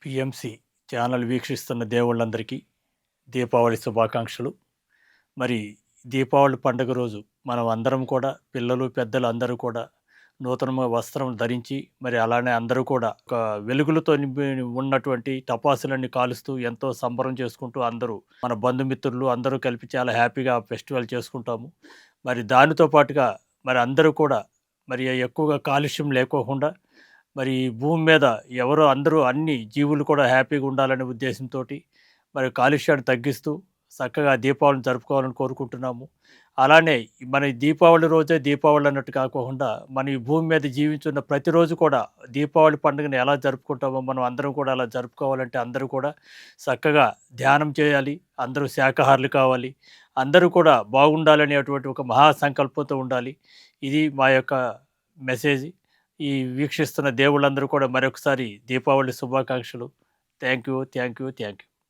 PMC channel వీక్షిస్తున్న దేవుళ్ళందరికీ దీపావళి శుభాకాంక్షలు. మరి దీపావళి పండుగ రోజు మనం అందరం కూడా పిల్లలు, పెద్దలు అందరూ కూడా నూతన వస్త్రం ధరించి మరి అలానే అందరూ కూడా ఒక వెలుగులతో నింపి ఉన్నటువంటి టపాసులన్నీ కాలుస్తూ ఎంతో సంబరం చేసుకుంటూ అందరూ మన బంధుమిత్రులు అందరూ కలిపి చాలా హ్యాపీగా ఫెస్టివల్ చేసుకుంటాము. మరి దానితో పాటుగా మరి అందరూ కూడా మరి ఎక్కువగా కాలుష్యం లేకోకుండా మరి ఈ భూమి మీద ఎవరో అందరూ అన్ని జీవులు కూడా హ్యాపీగా ఉండాలనే ఉద్దేశంతోటి మరి కాలుష్యాన్ని తగ్గిస్తూ చక్కగా దీపావళిని జరుపుకోవాలని కోరుకుంటున్నాము. అలానే మన ఈ దీపావళి రోజే దీపావళి అన్నట్టు కాకోకుండా మన ఈ భూమి మీద జీవించున్న ప్రతిరోజు కూడా దీపావళి పండుగను ఎలా జరుపుకుంటామో మనం అందరం కూడా అలా జరుపుకోవాలంటే అందరూ కూడా చక్కగా ధ్యానం చేయాలి. అందరూ శాకాహారులు కావాలి. అందరూ కూడా బాగుండాలనేటువంటి ఒక మహా సంకల్పంతో ఉండాలి. ఇది మా యొక్క మెసేజ్. ఈ వీక్షిస్తున్న దేవుళ్ళందరూ కూడా మరొకసారి దీపావళి శుభాకాంక్షలు. Thank you. Thank you. Thank you.